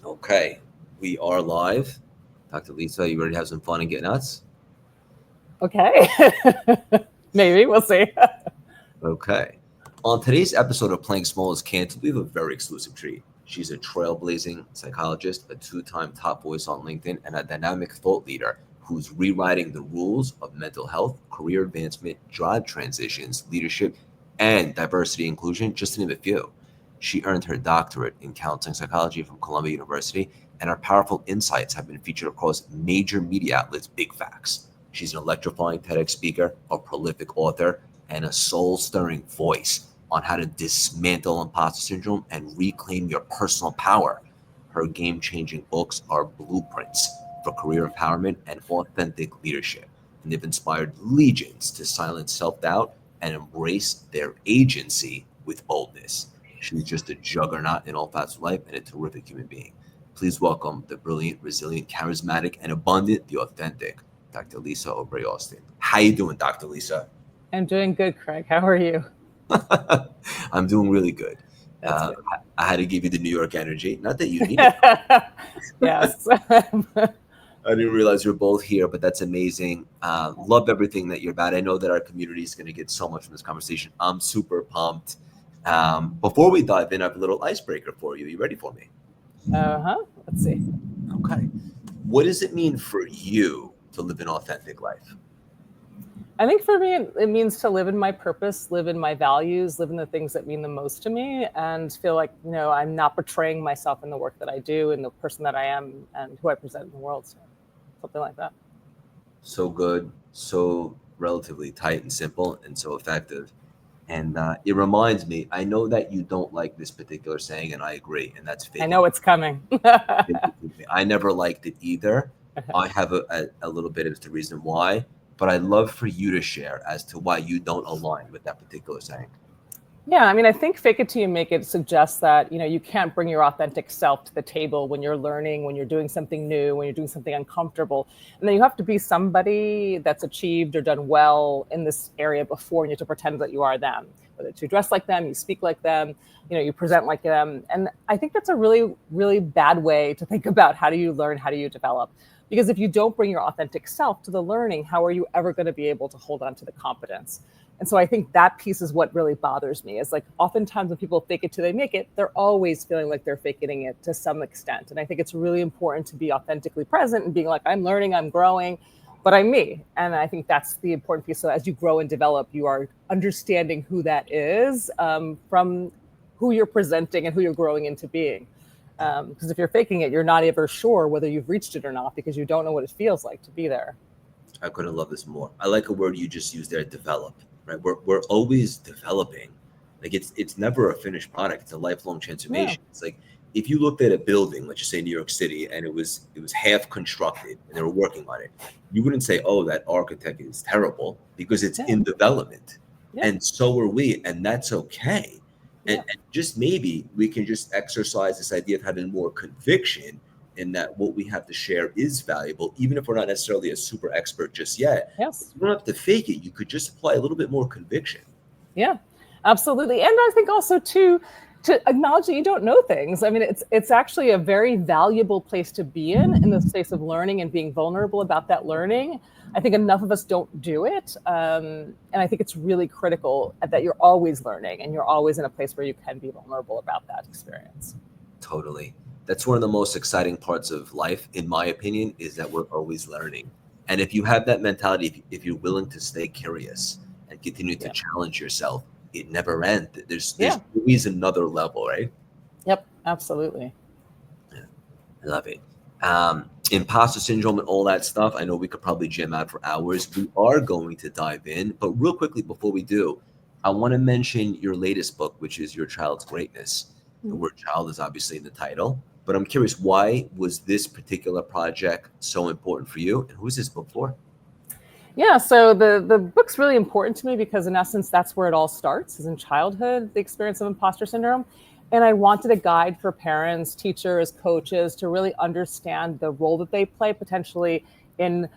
Okay, we are live. Dr. Lisa, you ready to have some fun and get nuts? Okay. Maybe we'll see. Okay. On today's episode of Playing Small is Canceled, we have a very exclusive treat. She's a trailblazing psychologist, a two-time top voice on LinkedIn, and a dynamic thought leader who's rewriting the rules of mental health, career advancement, job transitions, leadership, and diversity inclusion, just to name a few. She earned her doctorate in counseling psychology from Columbia University, and her powerful insights have been featured across major media outlets. Big facts. She's an electrifying TEDx speaker, a prolific author, and a soul-stirring voice on how to dismantle imposter syndrome and reclaim your personal power. Her game-changing books are blueprints for career empowerment and authentic leadership, and they've inspired legions to silence self-doubt and embrace their agency with boldness. She's just a juggernaut in all facets of life and a terrific human being. Please welcome the brilliant, resilient, charismatic, and abundant, the authentic, Dr. Lisa Orbé-Austin. How you doing, Dr. Lisa? I'm doing good, Craig. How are you? I'm doing really good. That's Uh, good. I had to give you the New York energy. Not that you need it. Yes. I didn't realize you're both here, but that's amazing. Love everything that you're about. I know that our community is going to get so much from this conversation. I'm super pumped. Before we dive in, I have a little icebreaker for you. You ready for me? Let's see. Okay. What does it mean for you to live an authentic life? I think for me, it means to live in my purpose, live in my values, live in the things that mean the most to me, and feel like, I'm not betraying myself in the work that I do and the person that I am and who I present in the world. So something like that. So good, so relatively tight and simple, and so effective. And it reminds me, I know that you don't like this particular saying, and I agree, and that's I fake it. know it's coming. Fake it with me. I never liked it either. I have a little bit of the reason why, but I'd love for you to share as to why you don't align with that particular saying. Yeah, I mean, I think fake it till you make it suggests that, you can't bring your authentic self to the table when you're learning, when you're doing something new, when you're doing something uncomfortable. And then you have to be somebody that's achieved or done well in this area before, and you have to pretend that you are them. Whether it's you dress like them, you speak like them, you present like them. And I think that's a really, really bad way to think about how do you learn, how do you develop? Because if you don't bring your authentic self to the learning, how are you ever going to be able to hold on to the competence? And so I think that piece is what really bothers me is like oftentimes when people fake it till they make it, they're always feeling like they're faking it to some extent. And I think it's really important to be authentically present and being like, I'm learning, I'm growing, but I'm me. And I think that's the important piece. So as you grow and develop, you are understanding who that is from who you're presenting and who you're growing into being. Because if you're faking it, you're not ever sure whether you've reached it or not because you don't know what it feels like to be there. I couldn't love this more. I like a word you just used there, develop. Right? We're always developing. Like it's never a finished product. It's a lifelong Yeah. transformation. It's like if you looked at a building, let's just say New York City, and it was half constructed and they were working on it, you wouldn't say, "Oh, that architect is terrible," because it's Yeah. in development. Yeah. And so are we, and that's okay. And, Yeah. and just maybe we can just exercise this idea of having more conviction in that what we have to share is valuable, even if we're not necessarily a super expert just yet. Yes. You don't have to fake it. You could just apply a little bit more conviction. Yeah, absolutely. And I think also to acknowledge that you don't know things. I mean, it's actually a very valuable place to be in the space of learning and being vulnerable about that learning. I think enough of us don't do it. And I think it's really critical that you're always learning and you're always in a place where you can be vulnerable about that experience. Totally. That's one of the most exciting parts of life, in my opinion, is that we're always learning. And if you have that mentality, if you're willing to stay curious and continue to Yeah. challenge yourself, it never ends. There's Yeah. always another level, right? Yep. Absolutely. Yeah, I love it. Imposter syndrome and all that stuff. I know we could probably jam out for hours. We are going to dive in, but real quickly before we do, I want to mention your latest book, which is Your Child's Greatness. The Mhm. word child is obviously in the title, but I'm curious, why was this particular project so important for you? And who's this book for? Yeah, so the book's really important to me because in essence, that's where it all starts, is in childhood, the experience of imposter syndrome. And I wanted a guide for parents, teachers, coaches to really understand the role that they play potentially in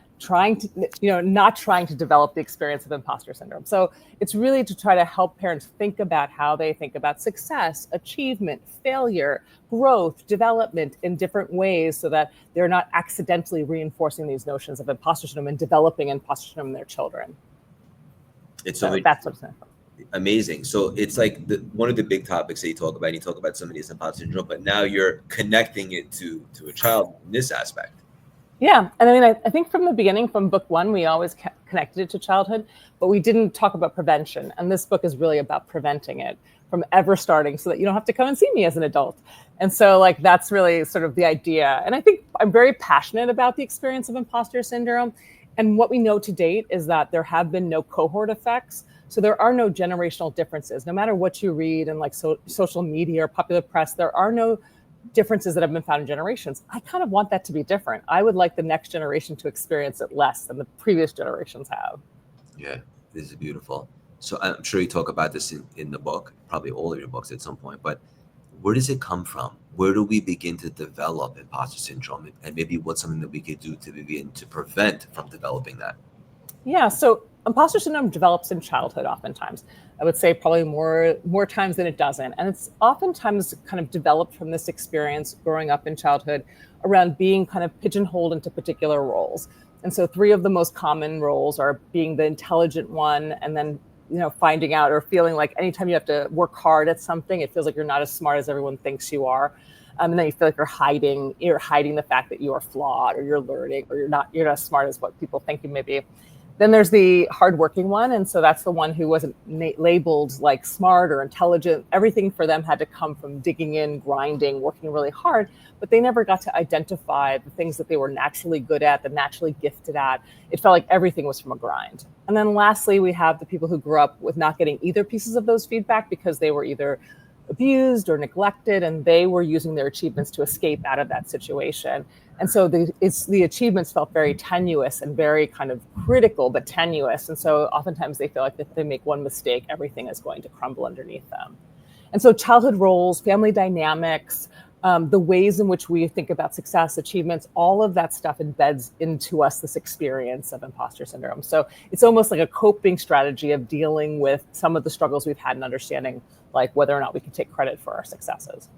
not trying to develop the experience of imposter syndrome. So it's really to try to help parents think about how they think about success, achievement, failure, growth, development in different ways, so that they're not accidentally reinforcing these notions of imposter syndrome and developing imposter syndrome in their children. It's so that's what's amazing. So it's like one of the big topics that you talk about. You talk about somebody's imposter syndrome, but now you're connecting it to a child in this aspect. Yeah. And I mean, I think from the beginning, from book one, we always connected it to childhood, but we didn't talk about prevention. And this book is really about preventing it from ever starting, so that you don't have to come and see me as an adult. And so like, that's really sort of the idea. And I think I'm very passionate about the experience of imposter syndrome. And what we know to date is that there have been no cohort effects. So there are no generational differences. No matter what you read in like social media or popular press, there are no differences that have been found in generations. I kind of want that to be different. I would like the next generation to experience it less than the previous generations have. Yeah, this is beautiful. So I'm sure you talk about this in the book, probably all of your books at some point, but where does it come from? Where do we begin to develop imposter syndrome? And maybe what's something that we could do to begin to prevent from developing that? Yeah, so imposter syndrome develops in childhood oftentimes. I would say probably more times than it doesn't. And it's oftentimes kind of developed from this experience growing up in childhood around being kind of pigeonholed into particular roles. And so three of the most common roles are being the intelligent one, and then finding out or feeling like anytime you have to work hard at something, it feels like you're not as smart as everyone thinks you are. And then you feel like you're hiding the fact that you are flawed, or you're learning, or you're not as smart as what people think you may be. Then there's the hardworking one. And so that's the one who wasn't labeled like smart or intelligent. Everything for them had to come from digging in, grinding, working really hard, but they never got to identify the things that they were naturally good at, the naturally gifted at. It felt like everything was from a grind. And then lastly, we have the people who grew up with not getting either pieces of those feedback, because they were either abused or neglected, and they were using their achievements to escape out of that situation. And so the achievements felt very tenuous and very kind of critical, but tenuous. And so oftentimes they feel like if they make one mistake, everything is going to crumble underneath them. And so childhood roles, family dynamics, the ways in which we think about success, achievements, all of that stuff embeds into us this experience of imposter syndrome. So it's almost like a coping strategy of dealing with some of the struggles we've had in understanding like whether or not we can take credit for our successes.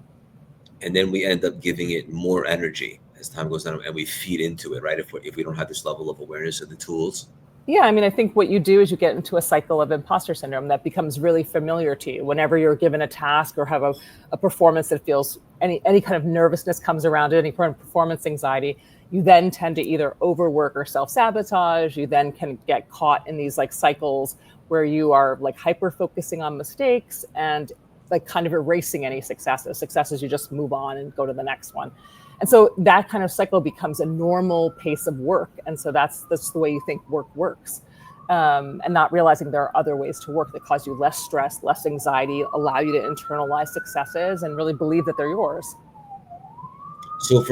And then we end up giving it more energy as time goes on, and we feed into it, right? If we don't have this level of awareness of the tools. Yeah, I mean, I think what you do is you get into a cycle of imposter syndrome that becomes really familiar to you. Whenever you're given a task or have a performance that feels any kind of nervousness comes around it, any kind of performance anxiety, you then tend to either overwork or self-sabotage. You then can get caught in these like cycles where you are like hyper-focusing on mistakes and like kind of erasing any successes. Successes, you just move on and go to the next one. And so that kind of cycle becomes a normal pace of work. And so that's the way you think work works. And not realizing there are other ways to work that cause you less stress, less anxiety, allow you to internalize successes and really believe that they're yours. So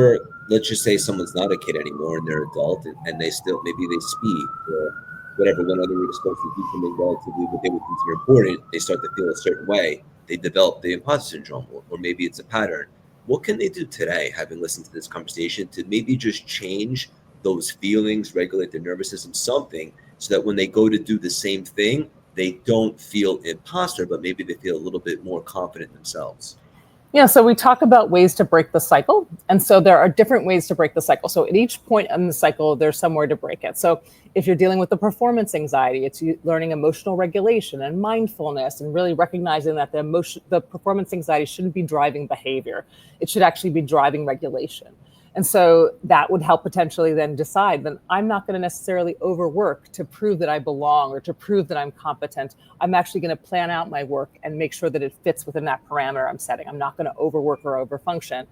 let's just say someone's not a kid anymore and they're adult, and they still, maybe they speak or whatever, whenever they were supposed to do something relatively what they would consider important, they start to feel a certain way. They develop the imposter syndrome, or maybe it's a pattern. What can they do today, having listened to this conversation, to maybe just change those feelings, regulate their nervous system, something, so that when they go to do the same thing, they don't feel imposter, but maybe they feel a little bit more confident themselves? Yeah, so we talk about ways to break the cycle. And so there are different ways to break the cycle. So at each point in the cycle, there's somewhere to break it. So if you're dealing with the performance anxiety, it's learning emotional regulation and mindfulness, and really recognizing that the performance anxiety shouldn't be driving behavior. It should actually be driving regulation. And so that would help potentially then decide that I'm not going to necessarily overwork to prove that I belong or to prove that I'm competent. I'm actually going to plan out my work and make sure that it fits within that parameter I'm setting. I'm not going to overwork or overfunction.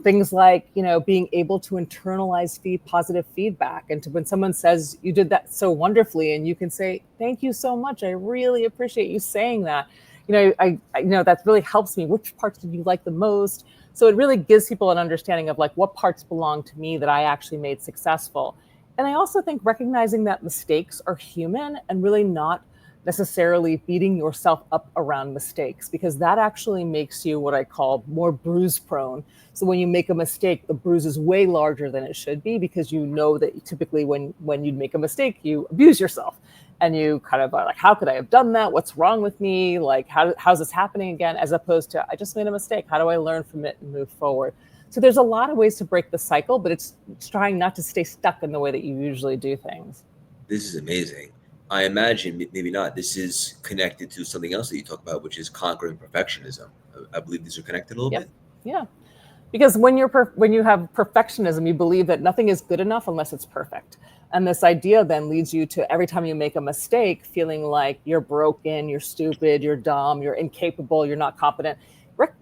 Things like, being able to internalize positive feedback. And when someone says you did that so wonderfully, and you can say, thank you so much. I really appreciate you saying that. I that really helps me. Which parts did you like the most? So it really gives people an understanding of like what parts belong to me that I actually made successful. And I also think recognizing that mistakes are human and really not necessarily beating yourself up around mistakes, because that actually makes you what I call more bruise prone. So when you make a mistake, the bruise is way larger than it should be, because you know that typically when you make a mistake, you abuse yourself. And you kind of are like, how could I have done that? What's wrong with me? Like, how's this happening again? As opposed to, I just made a mistake. How do I learn from it and move forward? So there's a lot of ways to break the cycle, but it's trying not to stay stuck in the way that you usually do things. This is amazing. I imagine, maybe not, this is connected to something else that you talk about, which is conquering perfectionism. I believe these are connected a little Yep. bit. Yeah. Because when you have perfectionism, you believe that nothing is good enough unless it's perfect. And this idea then leads you to, every time you make a mistake, feeling like you're broken, you're stupid, you're dumb, you're incapable, you're not competent,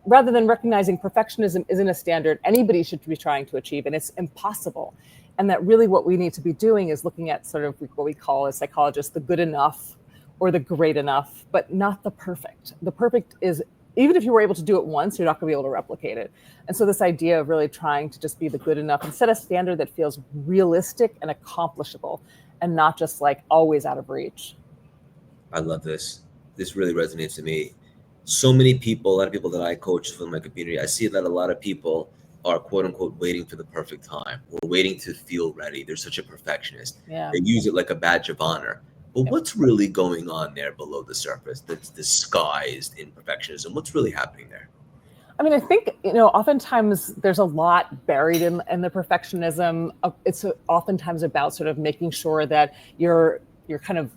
rather than recognizing perfectionism isn't a standard anybody should be trying to achieve, and it's impossible. And that really what we need to be doing is looking at sort of what we call as psychologists the good enough or the great enough, but not the perfect. The perfect is, even if you were able to do it once, you're not going to be able to replicate it. And so this idea of really trying to just be the good enough and set a standard that feels realistic and accomplishable, and not just like always out of reach. I love this. This really resonates to me. So many people, a lot of people that I coach from my community, I see that a lot of people are quote unquote waiting for the perfect time. We're waiting to feel ready. They're such a perfectionist. Yeah. They use it like a badge of honor. But Yep. what's really going on there below the surface that's disguised in perfectionism? What's really happening there? I mean, I think, oftentimes there's a lot buried in the perfectionism. It's oftentimes about sort of making sure that you're kind of,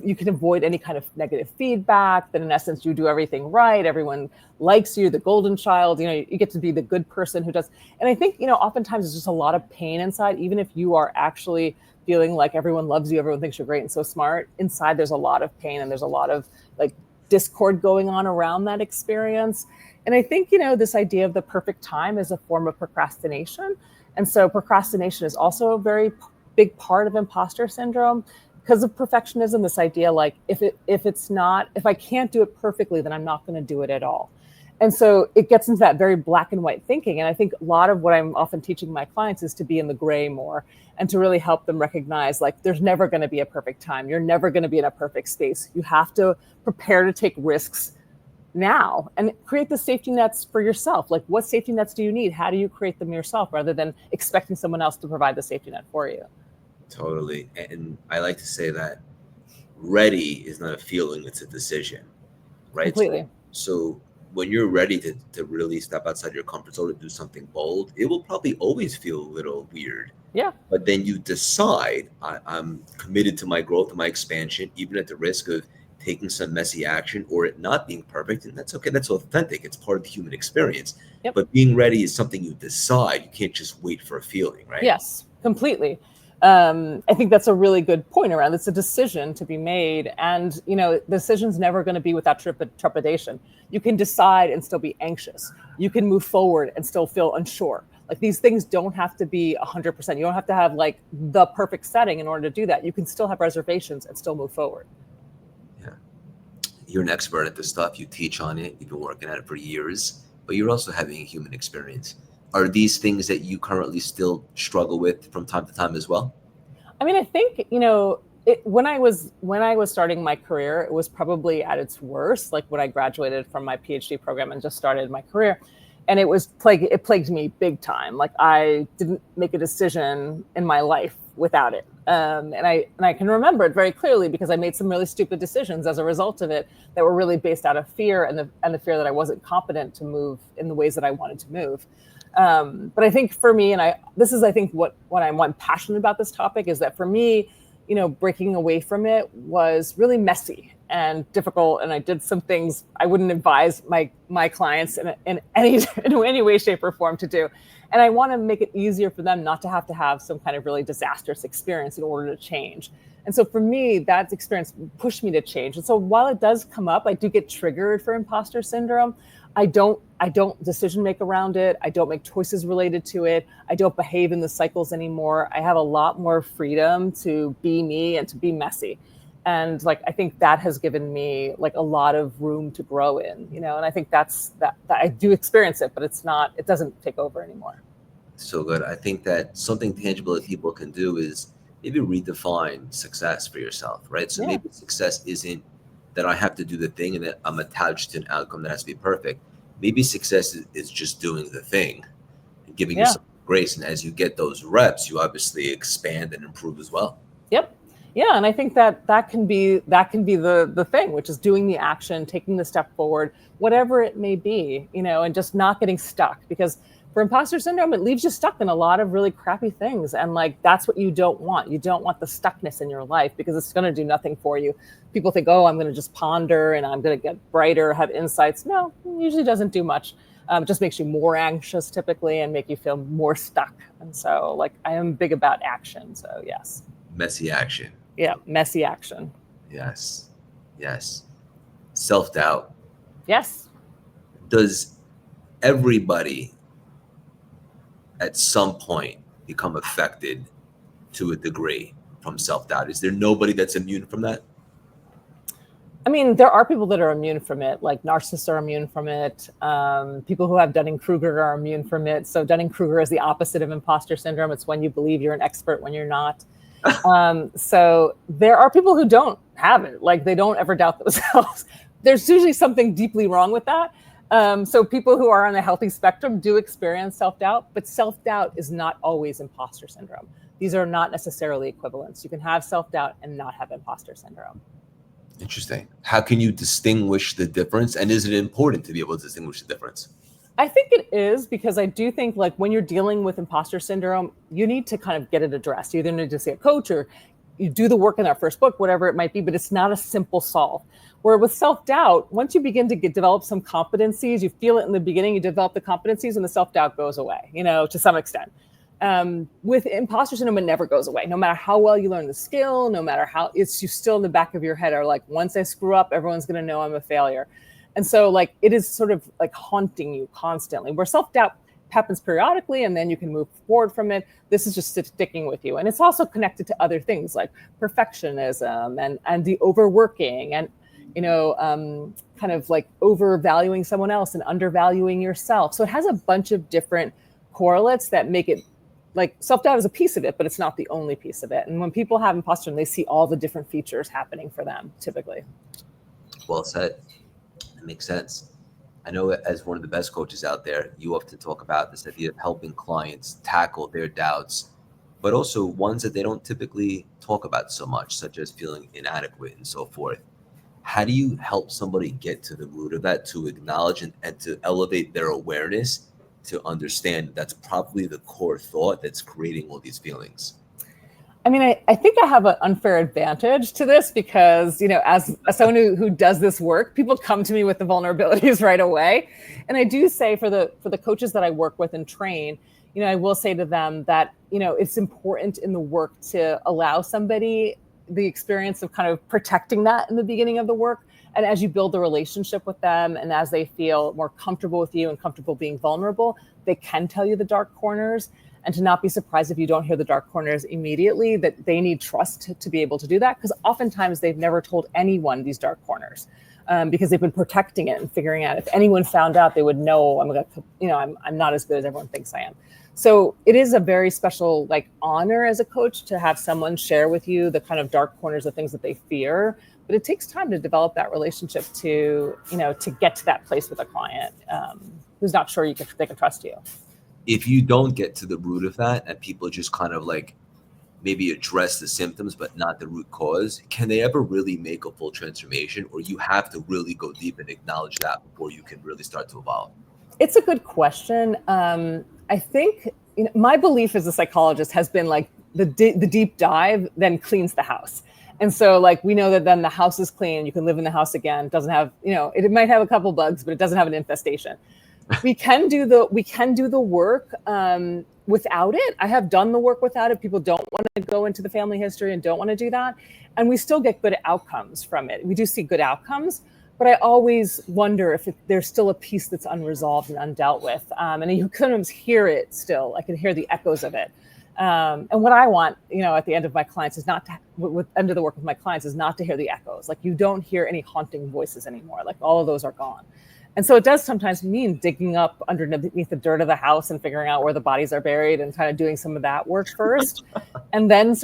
you can avoid any kind of negative feedback, that in essence you do everything right, everyone likes you, the golden child, you get to be the good person who does. And I think, oftentimes there's just a lot of pain inside, even if you are actually feeling like everyone loves you, everyone thinks you're great and so smart. Inside there's a lot of pain, and there's a lot of like discord going on around that experience. And I think, this idea of the perfect time is a form of procrastination. And so procrastination is also a very big part of imposter syndrome, because of perfectionism. This idea, like, if I can't do it perfectly, then I'm not going to do it at all. And so it gets into that very black and white thinking. And I think a lot of what I'm often teaching my clients is to be in the gray more, and to really help them recognize, like, there's never going to be a perfect time. You're never going to be in a perfect space. You have to prepare to take risks now and create the safety nets for yourself. Like, what safety nets do you need? How do you create them yourself, rather than expecting someone else to provide the safety net for you? Totally. And I like to say that ready is not a feeling, it's a decision, right? Completely. So when you're ready to really step outside your comfort zone and do something bold, it will probably always feel a little weird. Yeah. But then you decide, I'm committed to my growth and my expansion, even at the risk of taking some messy action or it not being perfect. And that's okay. That's authentic. It's part of the human experience. Yep. But being ready is something you decide. You can't just wait for a feeling, right? Yes, completely. I think that's a really good point around. It's a decision to be made, and the decision's never going to be without trepidation. You can decide and still be anxious. You can move forward and still feel unsure. Like, these things don't have to be 100%. You don't have to have like the perfect setting in order to do that. You can still have reservations and still move forward. Yeah, you're an expert at this stuff. You teach on it. You've been working at it for years, but you're also having a human experience. Are these things that you currently still struggle with from time to time as well? I mean, I think, when I was starting my career, it was probably at its worst, like when I graduated from my PhD program and just started my career. And it plagued me big time. Like, I didn't make a decision in my life without it. And I can remember it very clearly, because I made some really stupid decisions as a result of it that were really based out of fear, and the fear that I wasn't competent to move in the ways that I wanted to move. But I think for me, and this is, I think, what I'm passionate about this topic, is that for me, breaking away from it was really messy and difficult. And I did some things I wouldn't advise my clients in any way, shape, or form to do. And I want to make it easier for them not to have some kind of really disastrous experience in order to change. And so for me, that experience pushed me to change. And so while it does come up, I do get triggered for imposter syndrome. I don't decision make around it. I don't make choices related to it. I don't behave in the cycles anymore. I have a lot more freedom to be me and to be messy. And like, I think that has given me like a lot of room to grow in, and I think that I do experience it, but it doesn't take over anymore. So good. I think that something tangible that people can do is maybe redefine success for yourself, right? So Yeah. maybe success isn't that I have to do the thing and that I'm attached to an outcome that has to be perfect. Maybe success is just doing the thing and giving Yeah. yourself grace. And as you get those reps, you obviously expand and improve as well. Yep. Yeah, and I think that can be the thing, which is doing the action, taking the step forward, whatever it may be, and just not getting stuck. Because for imposter syndrome, it leaves you stuck in a lot of really crappy things, and like that's what you don't want. You don't want the stuckness in your life because it's going to do nothing for you. People think, oh, I'm going to just ponder and I'm going to get brighter, have insights. No, it usually doesn't do much. It just makes you more anxious typically and make you feel more stuck. And so, like, I am big about action. So yes. Messy action. Yeah, messy action. Yes. Yes. Self doubt. Yes. Does everybody at some point become affected to a degree from self doubt? Is there nobody that's immune from that? I mean, there are people that are immune from it, like narcissists are immune from it. People who have Dunning-Kruger are immune from it. So Dunning-Kruger is the opposite of imposter syndrome. It's when you believe you're an expert when you're not. So there are people who don't have it, like they don't ever doubt themselves. There's usually something deeply wrong with that. So people who are on a healthy spectrum do experience self-doubt, but self-doubt is not always imposter syndrome. These are not necessarily equivalents. You can have self-doubt and not have imposter syndrome. Interesting. How can you distinguish the difference? And is it important to be able to distinguish the difference? I think it is, because I do think like when you're dealing with imposter syndrome, you need to kind of get it addressed. You either need to see a coach or you do the work in that first book, whatever it might be, but it's not a simple solve. Where with self-doubt, once you begin to develop some competencies, you feel it in the beginning, you develop the competencies and the self-doubt goes away, to some extent. With imposter syndrome, it never goes away. No matter how well you learn the skill, no matter how you still in the back of your head are like, once I screw up, everyone's going to know I'm a failure. And so like, it is sort of like haunting you constantly, where self-doubt happens periodically and then you can move forward from it. This is just sticking with you. And it's also connected to other things like perfectionism and the overworking and, kind of like overvaluing someone else and undervaluing yourself. So it has a bunch of different correlates that make it like self-doubt is a piece of it, but it's not the only piece of it. And when people have imposter syndrome, they see all the different features happening for them typically. Well said. It makes sense. I know as one of the best coaches out there, you often talk about this idea of helping clients tackle their doubts, but also ones that they don't typically talk about so much, such as feeling inadequate and so forth. How do you help somebody get to the root of that, to acknowledge and to elevate their awareness to understand that's probably the core thought that's creating all these feelings? I mean, I think I have an unfair advantage to this because, as someone who does this work, people come to me with the vulnerabilities right away. And I do say for the coaches that I work with and train, I will say to them that, it's important in the work to allow somebody the experience of kind of protecting that in the beginning of the work. And as you build the relationship with them and as they feel more comfortable with you and comfortable being vulnerable, they can tell you the dark corners. And to not be surprised if you don't hear the dark corners immediately, that they need trust to be able to do that. Because oftentimes they've never told anyone these dark corners because they've been protecting it and figuring out if anyone found out, they would know I'm not as good as everyone thinks I am. So it is a very special like honor as a coach to have someone share with you the kind of dark corners of things that they fear. But it takes time to develop that relationship to get to that place with a client who's not sure they can trust you. If you don't get to the root of that and people just kind of like maybe address the symptoms but not the root cause, can they ever really make a full transformation, or you have to really go deep and acknowledge that before you can really start to evolve? It's a good question. I think my belief as a psychologist has been like the deep dive then cleans the house. And so like we know that then the house is clean, you can live in the house again. It doesn't have, it might have a couple bugs, but it doesn't have an infestation. We can do the work without it. I have done the work without it. People don't want to go into the family history and don't want to do that. And we still get good outcomes from it. We do see good outcomes, but I always wonder if there's still a piece that's unresolved and undealt with. And you can almost hear it still. I can hear the echoes of it. And what I want, at the end of my clients is not to, end of the work with my clients is not to hear the echoes. Like you don't hear any haunting voices anymore. Like all of those are gone. And so it does sometimes mean digging up underneath the dirt of the house and figuring out where the bodies are buried and kind of doing some of that work first. And then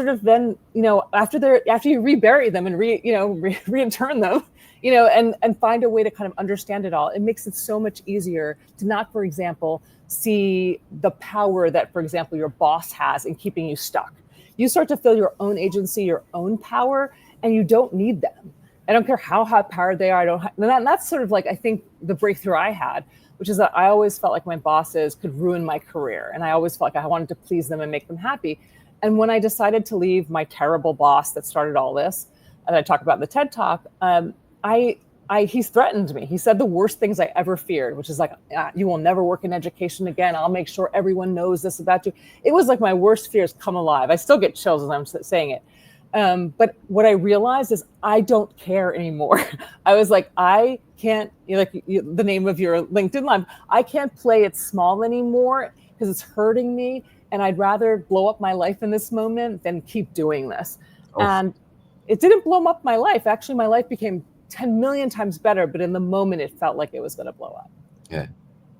after you rebury them and reintern them, and find a way to kind of understand it all, it makes it so much easier to not, for example, see the power that, for example, your boss has in keeping you stuck. You start to feel your own agency, your own power, and you don't need them. I don't care how high powered they are. And that's sort of like, I think, the breakthrough I had, which is that I always felt like my bosses could ruin my career. And I always felt like I wanted to please them and make them happy. And when I decided to leave my terrible boss that started all this, and I talk about in the TED Talk, he threatened me. He said the worst things I ever feared, which is like, you will never work in education again. I'll make sure everyone knows this about you. It was like my worst fears come alive. I still get chills as I'm saying it. But what I realized is I don't care anymore. I was like, I can't, the name of your LinkedIn live, I can't play it small anymore because it's hurting me. And I'd rather blow up my life in this moment than keep doing this. Oh. And it didn't blow up my life. Actually, my life became 10 million times better. But in the moment, it felt like it was going to blow up. Yeah,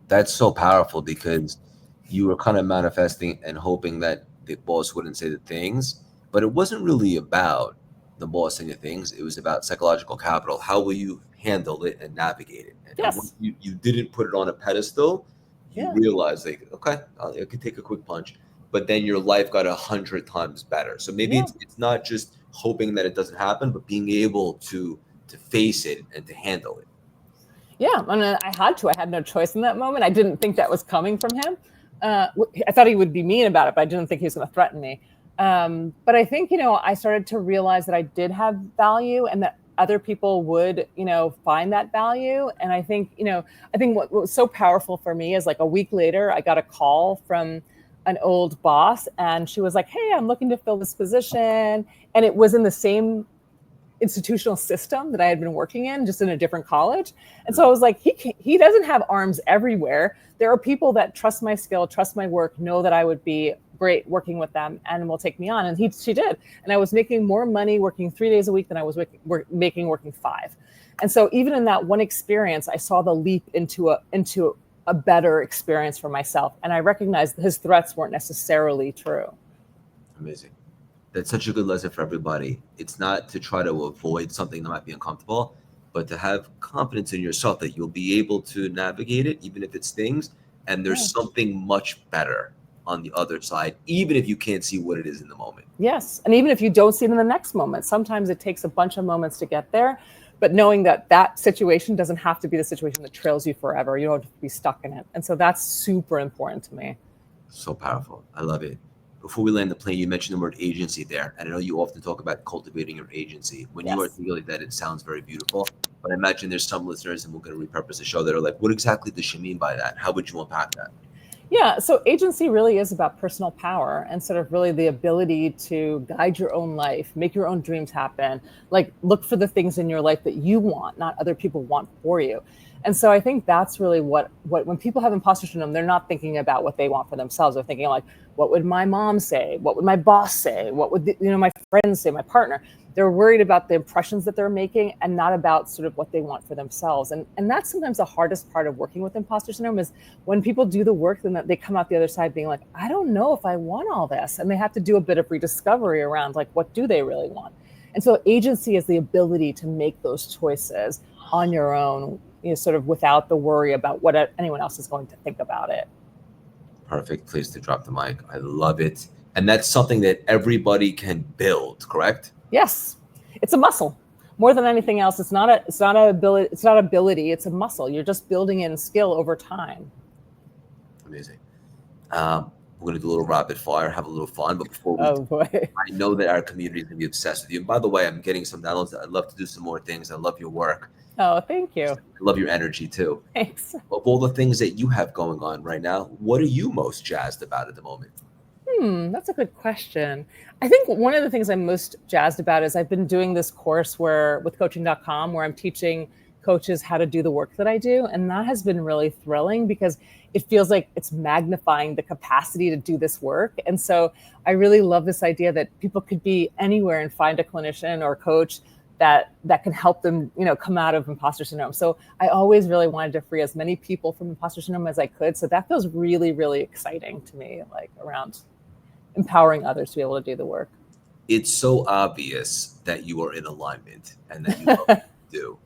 that's so powerful because you were kind of manifesting and hoping that the boss wouldn't say the things. But it wasn't really about the boss saying the things. It was about psychological capital. How will you handle it and navigate it? And yes. You didn't put it on a pedestal. You realized, like, okay, I could take a quick punch. But then your life got 100 times better. So maybe it's not just hoping that it doesn't happen, but being able to face it and to handle it. Yeah, and I had to. I had no choice in that moment. I didn't think that was coming from him. I thought he would be mean about it, but I didn't think he was going to threaten me. But I think, I started to realize that I did have value and that other people would, find that value. And I think, what was so powerful for me is like a week later, I got a call from an old boss and she was like, hey, I'm looking to fill this position. And it was in the same institutional system that I had been working in, just in a different college. And so I was like, he doesn't have arms everywhere. There are people that trust my skill, trust my work, know that I would be great working with them and will take me on. And she did. And I was making more money working 3 days a week than I was making working 5. And so even in that one experience, I saw the leap into a better experience for myself. And I recognized his threats weren't necessarily true. Amazing. That's such a good lesson for everybody. It's not to try to avoid something that might be uncomfortable, but to have confidence in yourself that you'll be able to navigate it, even if it stings. And there's something much better on the other side, even if you can't see what it is in the moment. Yes. And even if you don't see it in the next moment, sometimes it takes a bunch of moments to get there. But knowing that situation doesn't have to be the situation that trails you forever. You don't have to be stuck in it. And so that's super important to me. So powerful. I love it. Before we land the plane, you mentioned the word agency there. And I know you often talk about cultivating your agency. When you articulate that, it sounds very beautiful. But I imagine there's some listeners, and we're going to repurpose the show, that are like, what exactly does she mean by that? How would you unpack that? Yeah, so agency really is about personal power and sort of really the ability to guide your own life, make your own dreams happen, like look for the things in your life that you want, not other people want for you. And so I think that's really what when people have imposter syndrome, they're not thinking about what they want for themselves. They're thinking like, what would my mom say? What would my boss say? What would my friends say, my partner? They're worried about the impressions that they're making and not about sort of what they want for themselves. And that's sometimes the hardest part of working with imposter syndrome is when people do the work, then they come out the other side being like, I don't know if I want all this. And they have to do a bit of rediscovery around like, what do they really want? And so agency is the ability to make those choices on your own, sort of without the worry about what anyone else is going to think about it. Perfect place to drop the mic. I love it. And that's something that everybody can build, correct? Yes. It's a muscle. More than anything else, it's not ability, it's a muscle. You're just building in skill over time. Amazing. We're going to do a little rapid fire, have a little fun. But before we I know that our community is going to be obsessed with you. And by the way, I'm getting some downloads. I'd love to do some more things. I love your work. Oh, thank you. I love your energy too. Thanks. Of all the things that you have going on right now, what are you most jazzed about at the moment? That's a good question. I think one of the things I'm most jazzed about is I've been doing this course with coaching.com where I'm teaching coaches how to do the work that I do. And that has been really thrilling because it feels like it's magnifying the capacity to do this work. And so I really love this idea that people could be anywhere and find a clinician or coach that can help them, come out of imposter syndrome. So I always really wanted to free as many people from imposter syndrome as I could. So that feels really, really exciting to me, like around empowering others to be able to do the work. It's so obvious that you are in alignment and that you know what you do.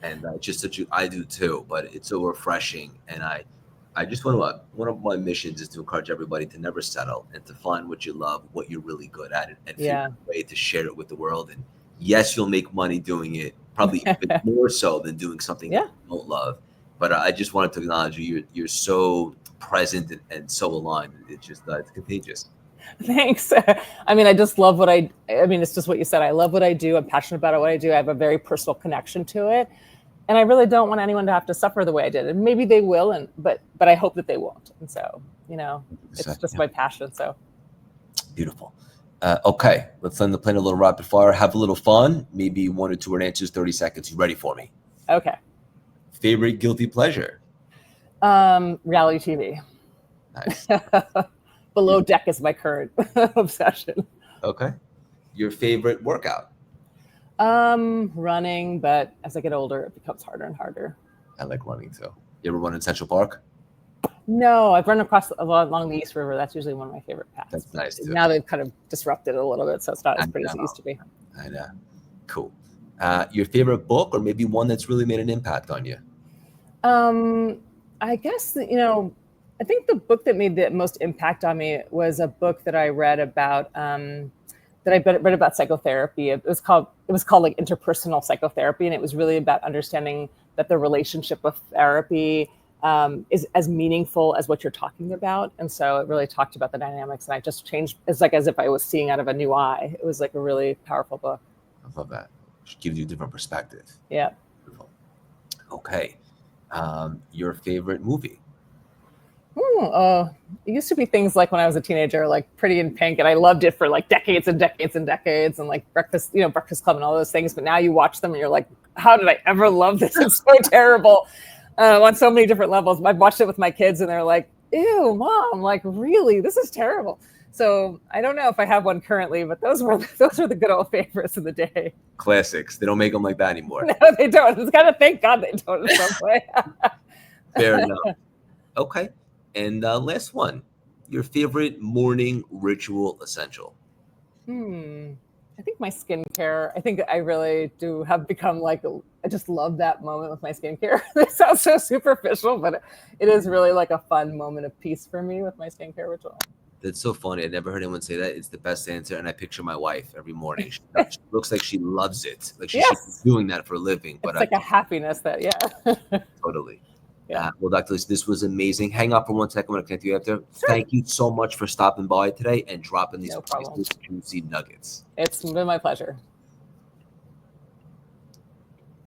And just that I do too, but it's so refreshing. And I just want to, one of my missions is to encourage everybody to never settle and to find what you love, what you're really good at, and figure out a way to share it with the world. And yes, you'll make money doing it, probably even more so than doing something that you don't love. But I just wanted to acknowledge you. You're so present and so aligned. It's just, it's contagious. Thanks. I mean, I just love what I mean, it's just what you said. I love what I do. I'm passionate about what I do. I have a very personal connection to it. And I really don't want anyone to have to suffer the way I did. And maybe they will, but I hope that they won't. And so, it's just my passion. So beautiful. Okay, let's land the plane a little rapid fire. Have a little fun. Maybe 1 or 2 word answers, 30 seconds. You ready for me? Okay. Favorite guilty pleasure? Reality TV. Nice. Below Deck is my current obsession. Okay. Your favorite workout? Running, but as I get older, it becomes harder and harder. I like running too. You ever run in Central Park? No, I've run along the East River. That's usually one of my favorite paths. That's nice too. Now they've kind of disrupted it a little bit, so it's not as pretty as it used to be. I know. Cool. Your favorite book, or maybe one that's really made an impact on you? I guess, I think the book that made the most impact on me was a book that I read about, read about psychotherapy. It was called like Interpersonal Psychotherapy. And it was really about understanding that the relationship with therapy is as meaningful as what you're talking about. And so it really talked about the dynamics, and I just changed. It's like as if I was seeing out of a new eye. It was like a really powerful book. I love that. It gives you a different perspective. Yeah. Beautiful. Okay. Your favorite movie? It used to be things like when I was a teenager, like Pretty in Pink, and I loved it for like decades and decades and decades, and like Breakfast Club and all those things. But now you watch them and you're like, how did I ever love this? It's so terrible on so many different levels. I've watched it with my kids and they're like, ew, Mom, like really, this is terrible. So I don't know if I have one currently, but those were the good old favorites of the day. Classics. They don't make them like that anymore. No, they don't. It's kind of, thank God they don't in some way. Fair enough. Okay. And last one, your favorite morning ritual essential? I think my skincare. I think I really do have become like, I just love that moment with my skincare. It sounds so superficial, but it is really like a fun moment of peace for me with my skincare ritual. That's so funny. I never heard anyone say that. It's the best answer. And I picture my wife every morning. She looks like she loves it. Like she's doing that for a living. But it's like a happiness that, Totally. Yeah. Well, Dr. Lisa, this was amazing. Hang up for 1 second. I'm going to connect you after. Sure. Thank you so much for stopping by today and dropping these juicy nuggets. It's been my pleasure.